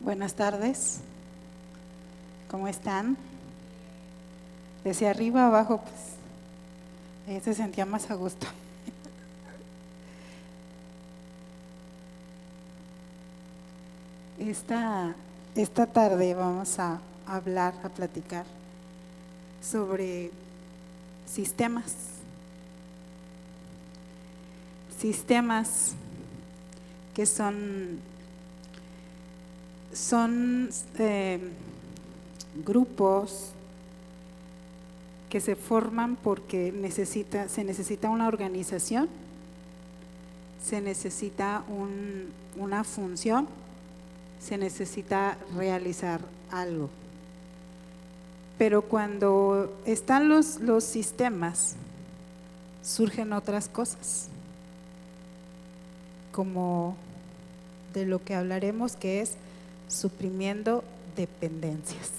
Buenas tardes, ¿cómo están? Desde arriba a abajo, pues se sentía más a gusto. Esta tarde vamos a hablar, a platicar sobre sistemas que son grupos que se forman porque se necesita una organización, se necesita una función, se necesita realizar algo. Pero cuando están los sistemas, surgen otras cosas, como de lo que hablaremos, que es suprimiendo dependencias.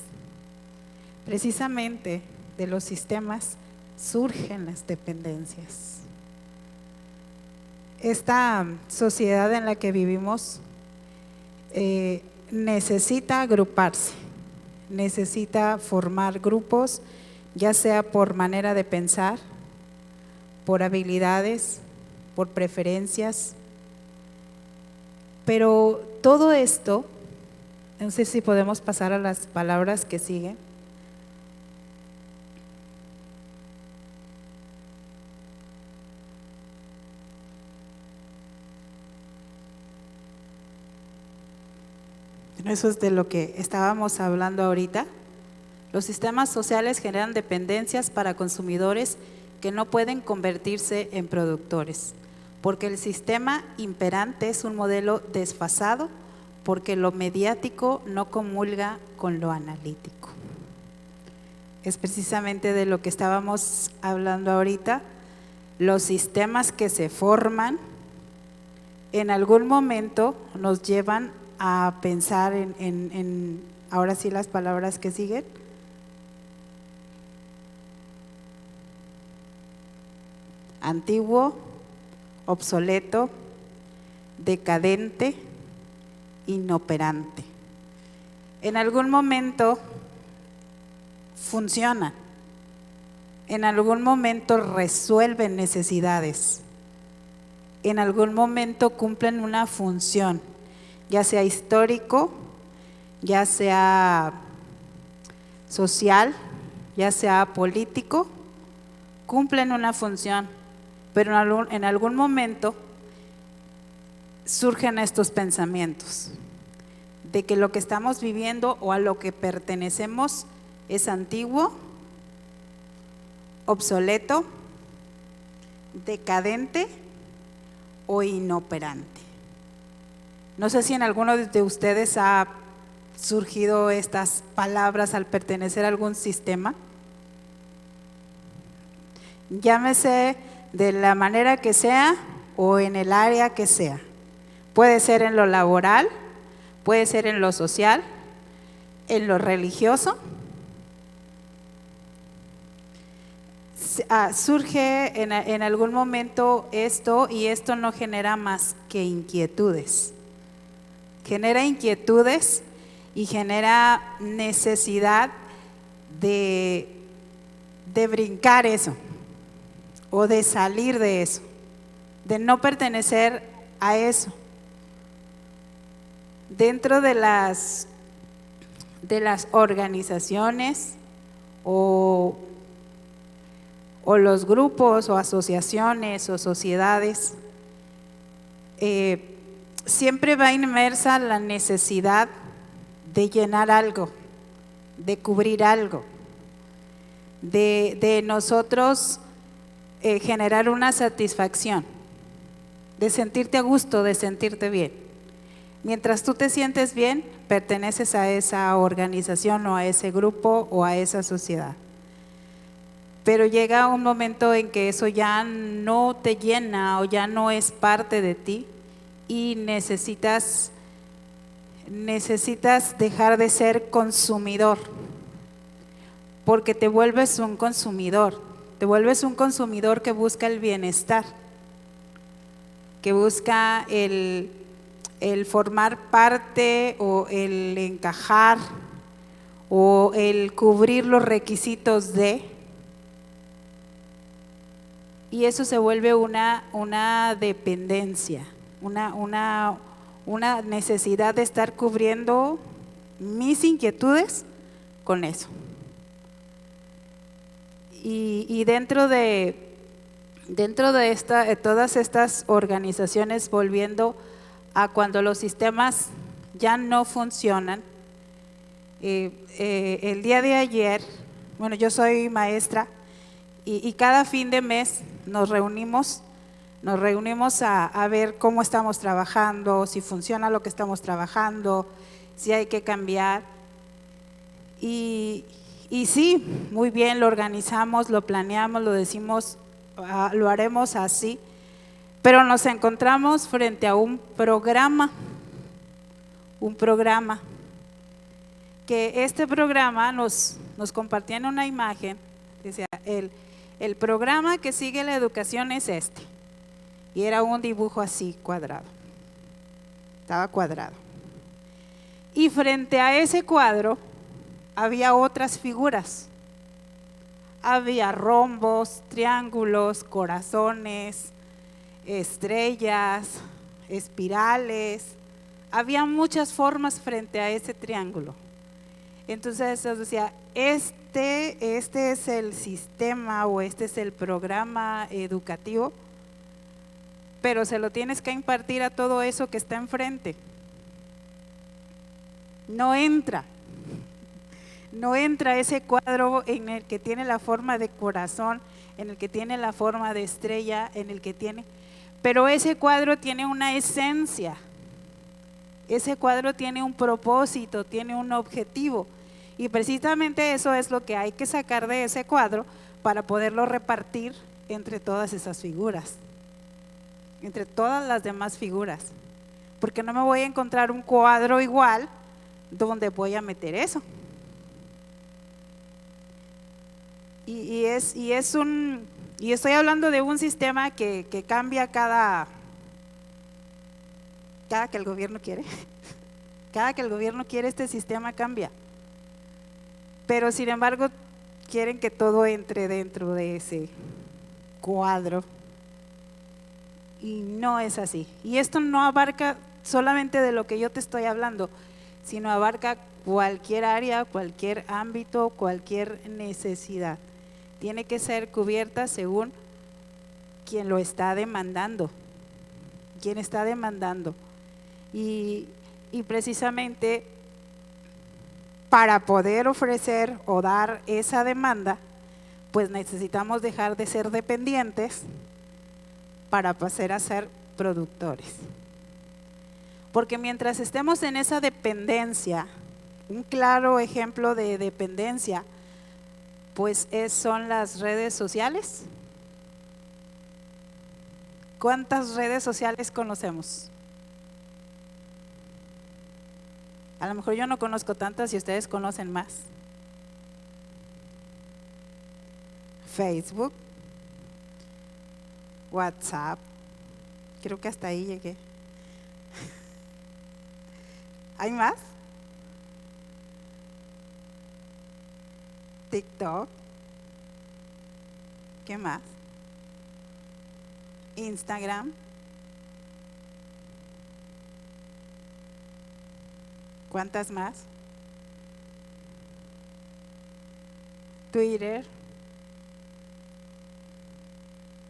Precisamente de los sistemas surgen las dependencias. Esta sociedad en la que vivimos necesita agruparse, necesita formar grupos, ya sea por manera de pensar, por habilidades, por preferencias. Pero todo esto, no sé si podemos pasar a las palabras que siguen. Eso es de lo que estábamos hablando ahorita. Los sistemas sociales generan dependencias para consumidores que no pueden convertirse en productores, porque el sistema imperante es un modelo desfasado, porque lo mediático no comulga con lo analítico. Es precisamente de lo que estábamos hablando ahorita. Los sistemas que se forman en algún momento nos llevan a pensar en ahora sí las palabras que siguen. Antiguo, obsoleto, decadente, inoperante. En algún momento funcionan, en algún momento resuelven necesidades, en algún momento cumplen una función, ya sea histórico, ya sea social, ya sea político, cumplen una función, pero en algún momento surgen estos pensamientos de que lo que estamos viviendo o a lo que pertenecemos es antiguo, obsoleto, decadente o inoperante. No sé si en alguno de ustedes ha surgido estas palabras al pertenecer a algún sistema. Llámese de la manera que sea o en el área que sea. Puede ser en lo laboral, puede ser en lo social, en lo religioso. Surge en algún momento esto, y esto no genera más que inquietudes. Genera inquietudes y genera necesidad de brincar eso, o de salir de eso, de no pertenecer a eso. Dentro de las organizaciones o los grupos o asociaciones o sociedades, siempre va inmersa la necesidad de llenar algo, de cubrir algo, de nosotros generar una satisfacción, de sentirte a gusto, de sentirte bien. Mientras tú te sientes bien, perteneces a esa organización o a ese grupo o a esa sociedad. Pero llega un momento en que eso ya no te llena o ya no es parte de ti, y necesitas dejar de ser consumidor, porque te vuelves un consumidor que busca el bienestar, que busca el el formar parte o el encajar o el cubrir los requisitos de, y eso se vuelve una dependencia, una necesidad de estar cubriendo mis inquietudes con eso. Y dentro de todas estas organizaciones, volviendo a cuando los sistemas ya no funcionan, el día de ayer, bueno, yo soy maestra y cada fin de mes nos reunimos a ver cómo estamos trabajando, si funciona lo que estamos trabajando, si hay que cambiar. Y sí, muy bien, lo organizamos, lo planeamos, lo decimos, lo haremos así, pero nos encontramos frente a un programa que este programa nos compartían una imagen, decía, el programa que sigue la educación es este, y era un dibujo así, cuadrado, estaba cuadrado. Y frente a ese cuadro había otras figuras, había rombos, triángulos, corazones, estrellas, espirales, había muchas formas frente a ese triángulo. Entonces os decía, este es el sistema o este es el programa educativo, pero se lo tienes que impartir a todo eso que está enfrente. No entra ese cuadro en el que tiene la forma de corazón, en el que tiene la forma de estrella, pero ese cuadro tiene una esencia, ese cuadro tiene un propósito, tiene un objetivo, y precisamente eso es lo que hay que sacar de ese cuadro para poderlo repartir entre todas esas figuras, entre todas las demás figuras, porque no me voy a encontrar un cuadro igual donde voy a meter eso. Y estoy hablando de un sistema que cambia cada que el gobierno quiere. Cada que el gobierno quiere, este sistema cambia. Pero sin embargo, quieren que todo entre dentro de ese cuadro. Y no es así. Y esto no abarca solamente de lo que yo te estoy hablando, sino abarca cualquier área, cualquier ámbito, cualquier necesidad. Tiene que ser cubierta según quien lo está demandando, y precisamente para poder ofrecer o dar esa demanda, pues necesitamos dejar de ser dependientes para pasar a ser productores. Porque mientras estemos en esa dependencia, un claro ejemplo de dependencia, pues son las redes sociales. ¿Cuántas redes sociales conocemos? A lo mejor yo no conozco tantas y ustedes conocen más. Facebook, WhatsApp, creo que hasta ahí llegué. ¿Hay más? TikTok, ¿qué más? Instagram, ¿cuántas más? Twitter,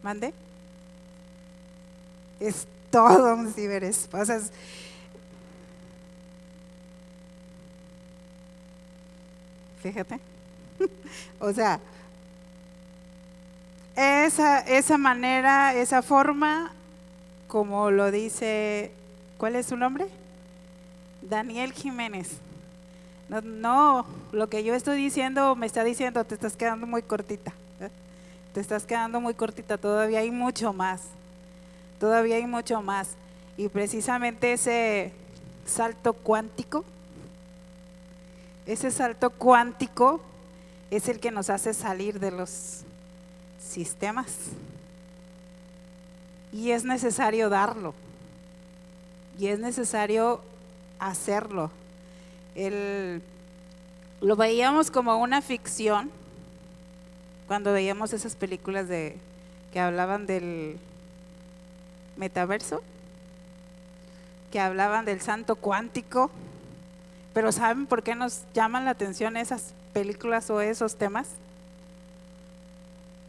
¿mande? Es todo un ciberespacio. Fíjate. O sea, esa manera, esa forma, como lo dice, ¿cuál es su nombre? Daniel Jiménez. No, lo que yo estoy diciendo me está diciendo, te estás quedando muy cortita. Te estás quedando muy cortita, todavía hay mucho más. Y precisamente ese salto cuántico es el que nos hace salir de los sistemas. Y es necesario darlo. es necesario hacerlo. Lo veíamos como una ficción cuando veíamos esas películas que hablaban del metaverso, que hablaban del salto cuántico, pero ¿saben por qué nos llaman la atención esas películas o esos temas?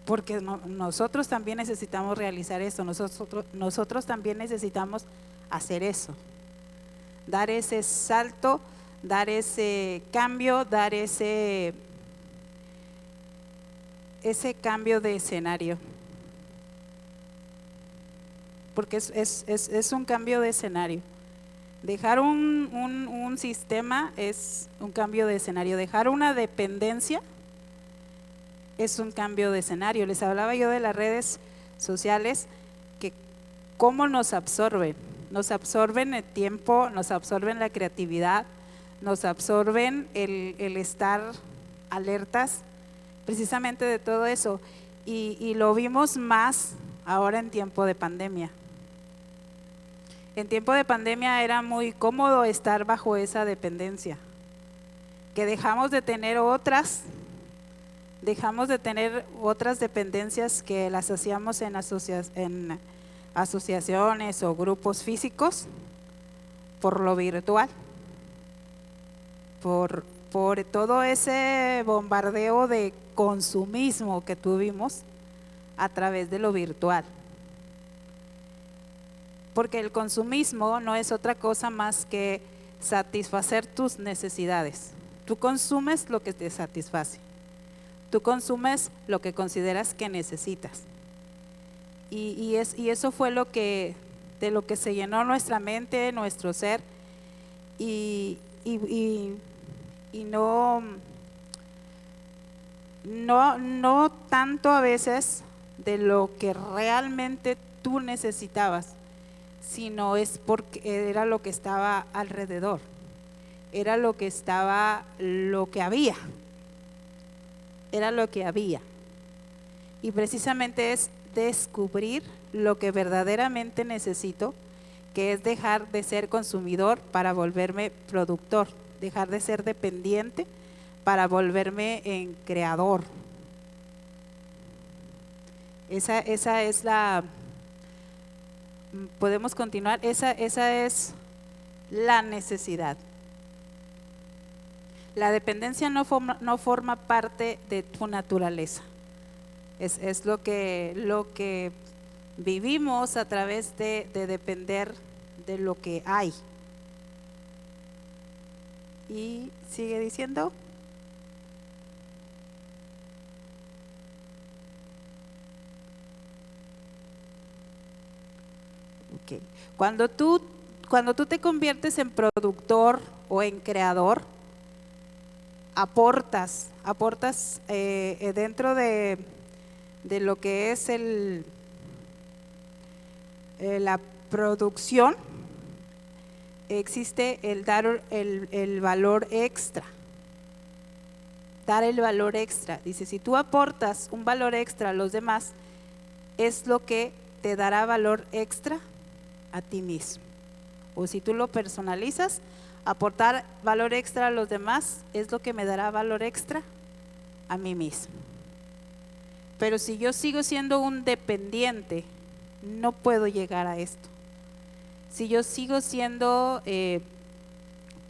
Porque nosotros también necesitamos realizar eso, nosotros también necesitamos hacer eso, dar ese salto, dar ese cambio, dar ese cambio de escenario. Porque es un cambio de escenario. Dejar un sistema es un cambio de escenario. Dejar una dependencia es un cambio de escenario. Les hablaba yo de las redes sociales, que cómo nos absorben el tiempo, nos absorben la creatividad, nos absorben el estar alertas precisamente de todo eso, y lo vimos más ahora en tiempo de pandemia. En tiempo de pandemia era muy cómodo estar bajo esa dependencia, que dejamos de tener otras dependencias que las hacíamos en asociaciones o grupos físicos, por lo virtual, por todo ese bombardeo de consumismo que tuvimos a través de lo virtual. Porque el consumismo no es otra cosa más que satisfacer tus necesidades. Tú consumes lo que te satisface, tú consumes lo que consideras que necesitas, y eso fue de lo que se llenó nuestra mente, nuestro ser, y no tanto a veces de lo que realmente tú necesitabas, sino es porque era lo que estaba alrededor, era lo que había. Y precisamente es descubrir lo que verdaderamente necesito, que es dejar de ser consumidor para volverme productor, dejar de ser dependiente para volverme en creador. Esa es podemos continuar, esa es la necesidad. La dependencia no forma parte de tu naturaleza, es lo que vivimos a través de depender de lo que hay. Y sigue diciendo. Okay. Cuando tú te conviertes en productor o en creador, aportas dentro de lo que es la producción. Existe el dar el valor extra. Dar el valor extra. Dice, si tú aportas un valor extra a los demás, es lo que te dará valor extra a ti mismo. O si tú lo personalizas, aportar valor extra a los demás es lo que me dará valor extra a mí mismo. Pero si yo sigo siendo un dependiente, no puedo llegar a esto. Si yo sigo siendo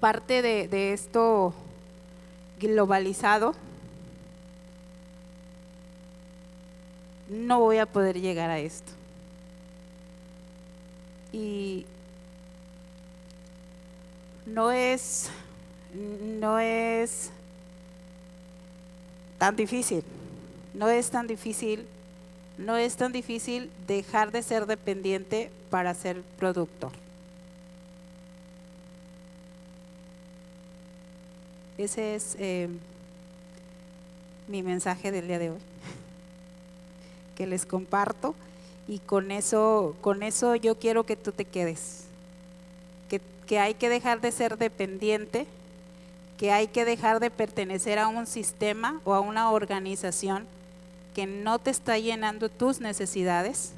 parte de esto globalizado, no voy a poder llegar a esto. Y no es tan difícil, no es tan difícil dejar de ser dependiente para ser productor. Ese es mi mensaje del día de hoy, que les comparto, y con eso yo quiero que tú te quedes, que hay que dejar de ser dependiente, que hay que dejar de pertenecer a un sistema o a una organización que no te está llenando tus necesidades,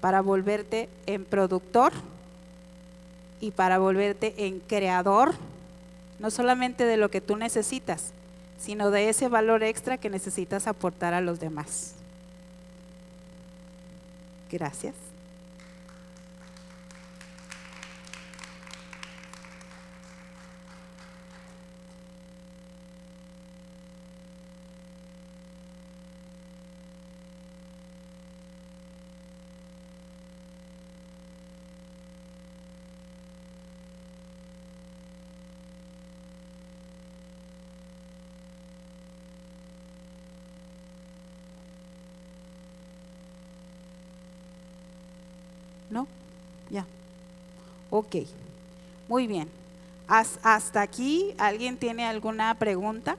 para volverte en productor y para volverte en creador, no solamente de lo que tú necesitas, sino de ese valor extra que necesitas aportar a los demás. Gracias. ¿No? Ya. Ok. Muy bien. Hasta aquí, ¿alguien tiene alguna pregunta?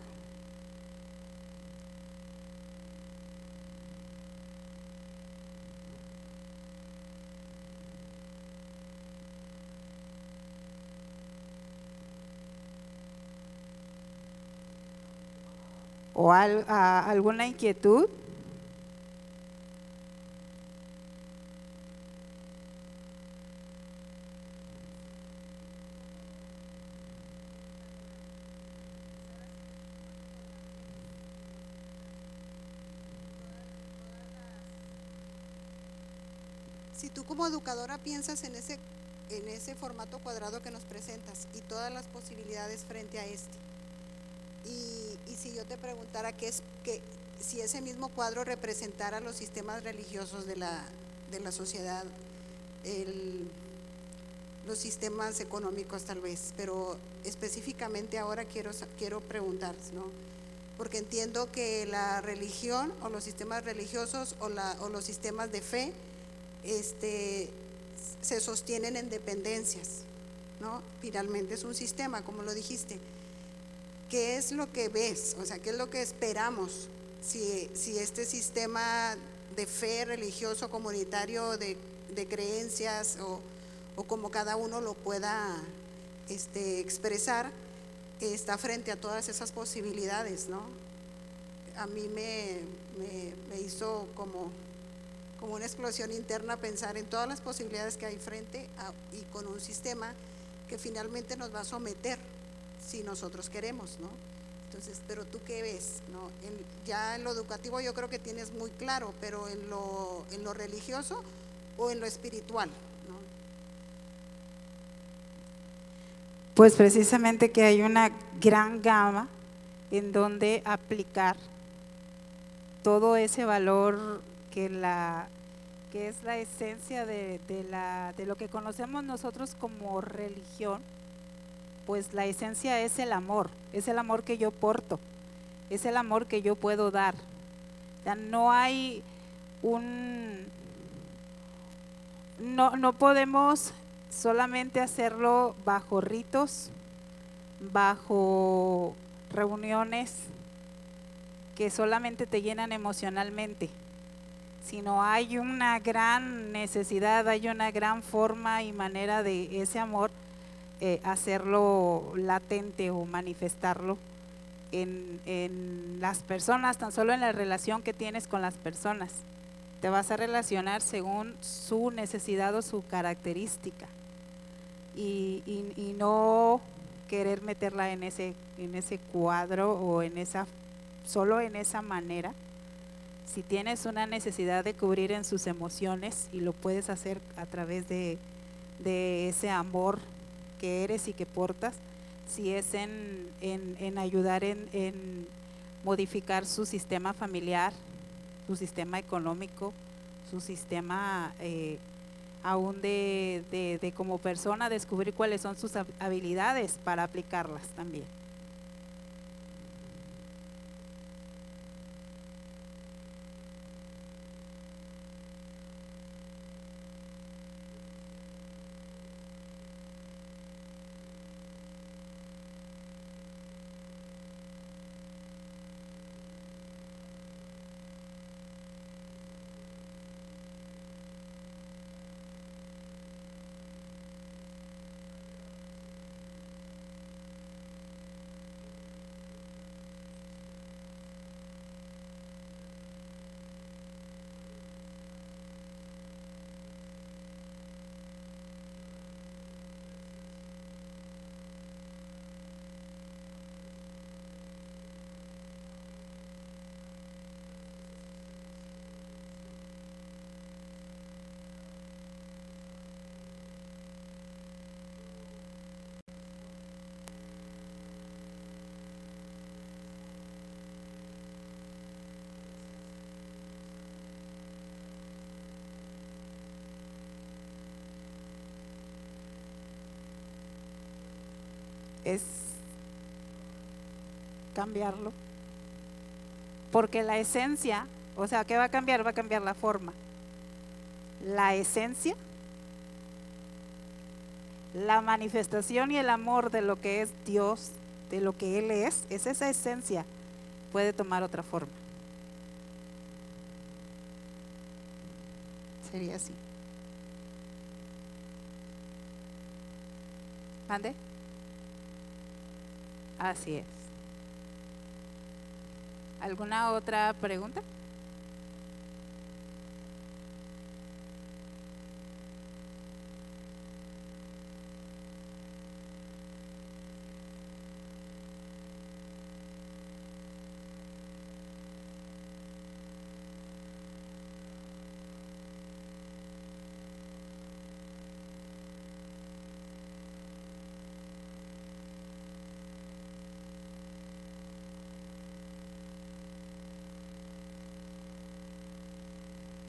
¿O alguna inquietud? Si tú como educadora piensas en ese formato cuadrado que nos presentas y todas las posibilidades frente a este, y si yo te preguntara si ese mismo cuadro representara los sistemas religiosos de la sociedad, los sistemas económicos tal vez, pero específicamente ahora quiero preguntar, ¿no? Porque entiendo que la religión o los sistemas religiosos o los sistemas de fe se sostienen en dependencias, ¿no? Finalmente es un sistema, como lo dijiste. ¿Qué es lo que ves? O sea, ¿qué es lo que esperamos si este sistema de fe religioso, comunitario, de creencias o como cada uno lo pueda expresar, está frente a todas esas posibilidades, ¿no? A mí me hizo como una explosión interna pensar en todas las posibilidades que hay y con un sistema que finalmente nos va a someter si nosotros queremos, ¿no? Entonces, pero tú qué ves, ¿no? Ya en lo educativo yo creo que tienes muy claro, pero en lo religioso o en lo espiritual, ¿no? Pues precisamente que hay una gran gama en donde aplicar todo ese valor que es la esencia de lo que conocemos nosotros como religión. Pues la esencia es el amor que yo porto, es el amor que yo puedo dar. O sea, no hay no podemos solamente hacerlo bajo ritos, bajo reuniones que solamente te llenan emocionalmente, sino hay una gran necesidad, hay una gran forma y manera de ese amor hacerlo latente o manifestarlo en las personas, tan solo en la relación que tienes con las personas. Te vas a relacionar según su necesidad o su característica y no querer meterla en ese cuadro o solo en esa manera. Si tienes una necesidad de cubrir en sus emociones y lo puedes hacer a través de ese amor que eres y que portas, si es en ayudar en modificar su sistema familiar, su sistema económico, su sistema aún de como persona, descubrir cuáles son sus habilidades para aplicarlas también. es cambiarlo. Porque la esencia, o sea, ¿qué va a cambiar? Va a cambiar la forma. La esencia, la manifestación y el amor de lo que es Dios, de lo que Él es esa esencia, puede tomar otra forma. Sería así. ¿Mande? Así es. ¿Alguna otra pregunta?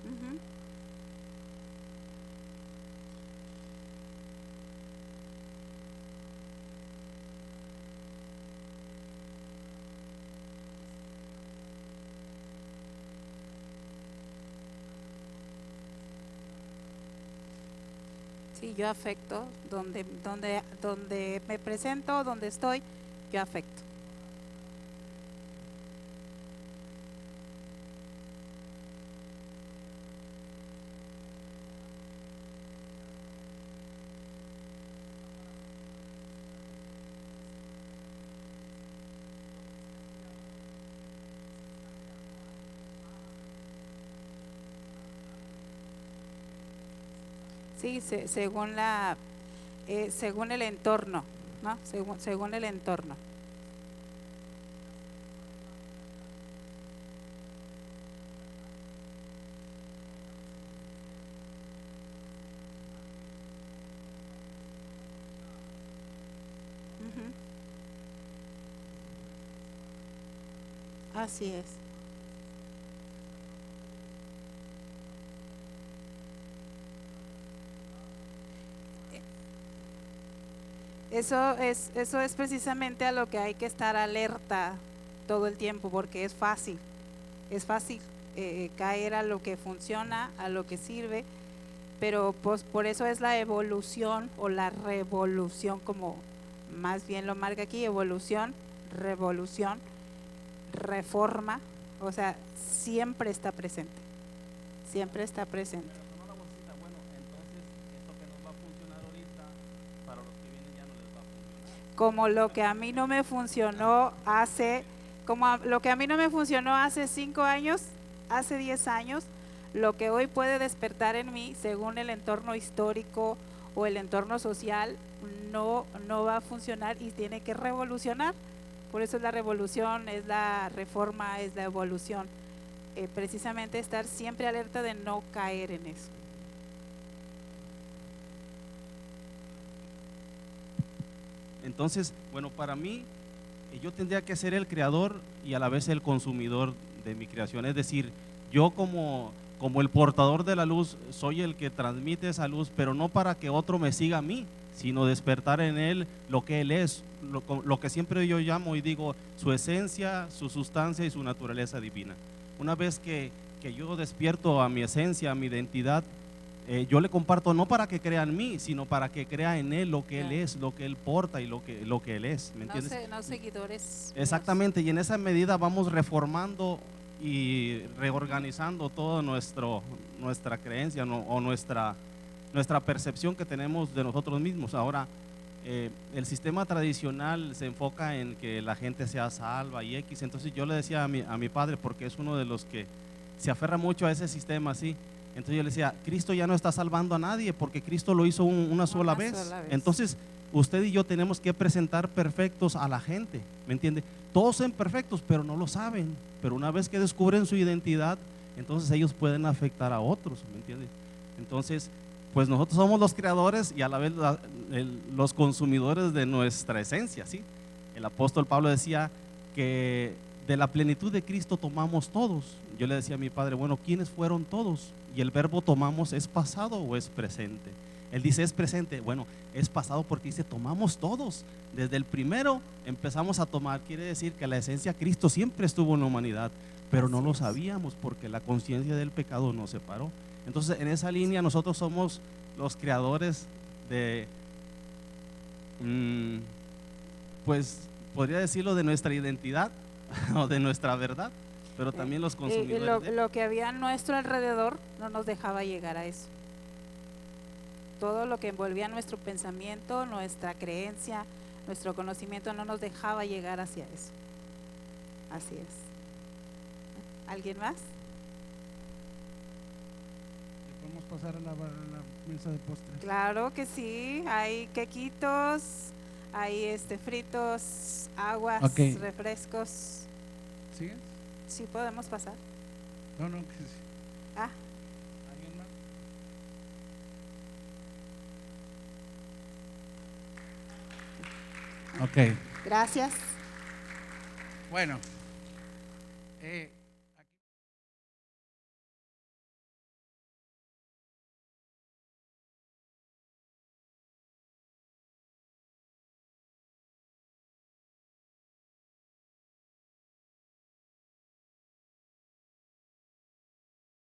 Ujú. Sí, yo afecto donde me presento, donde estoy, yo afecto. Sí, según el entorno, ¿no? Según el entorno. Ujú. Así es. Eso es precisamente a lo que hay que estar alerta todo el tiempo, porque es fácil caer a lo que funciona, a lo que sirve, pero pues por eso es la evolución o la revolución, como más bien lo marca aquí, evolución, revolución, reforma, o sea, siempre está presente, siempre está presente. Sonó la bolsita, bueno, entonces esto que nos va a funcionar ahorita, para los que vienen ya no les va a funcionar. Como lo que a mí no me funcionó lo que a mí no me funcionó hace 5 años, hace 10 años, lo que hoy puede despertar en mí, según el entorno histórico o el entorno social, no va a funcionar y tiene que revolucionar. Por eso es la revolución, es la reforma, es la evolución. Precisamente estar siempre alerta de no caer en eso. Entonces, bueno, para mí, yo tendría que ser el creador y a la vez el consumidor de mi creación. Es decir, yo como el portador de la luz, soy el que transmite esa luz, pero no para que otro me siga a mí, sino despertar en él lo que él es, lo que siempre yo llamo y digo, su esencia, su sustancia y su naturaleza divina. Una vez que yo despierto a mi esencia, a mi identidad, yo le comparto no para que crea en mí, sino para que crea en él lo que él es, lo que él porta y lo que él es, ¿me entiendes? No seguidores. Exactamente, y en esa medida vamos reformando y reorganizando toda nuestra creencia o nuestra percepción que tenemos de nosotros mismos. Ahora, el sistema tradicional se enfoca en que la gente sea salva y X, entonces yo le decía a mi padre, porque es uno de los que se aferra mucho a ese sistema así, entonces yo le decía, Cristo ya no está salvando a nadie porque Cristo lo hizo una sola vez. Entonces usted y yo tenemos que presentar perfectos a la gente, ¿me entiende? Todos son perfectos, pero no lo saben, pero una vez que descubren su identidad, entonces ellos pueden afectar a otros, ¿me entiende? Entonces, pues nosotros somos los creadores y a la vez los consumidores de nuestra esencia, ¿sí? El apóstol Pablo decía que de la plenitud de Cristo tomamos todos. Yo le decía a mi padre, bueno, ¿quiénes fueron todos? Y el verbo tomamos, ¿es pasado o es presente? Él dice es presente, bueno, es pasado porque dice tomamos todos. Desde el primero empezamos a tomar, quiere decir que la esencia de Cristo siempre estuvo en la humanidad, pero no lo sabíamos porque la conciencia del pecado nos separó. Entonces, en esa línea nosotros somos los creadores de, pues, podría decirlo, de nuestra identidad o de nuestra verdad, pero también los consumidores. Lo que había a nuestro alrededor no nos dejaba llegar a eso. Todo lo que envolvía nuestro pensamiento, nuestra creencia, nuestro conocimiento no nos dejaba llegar hacia eso. Así es. ¿Alguien más? Podemos pasar a la mesa de postres. Claro que sí, hay quequitos, hay fritos, aguas, Ok. refrescos. ¿Sigues? Sí, podemos pasar. No, que sí. Ah, ¿Alguien más? Ok. gracias. Bueno,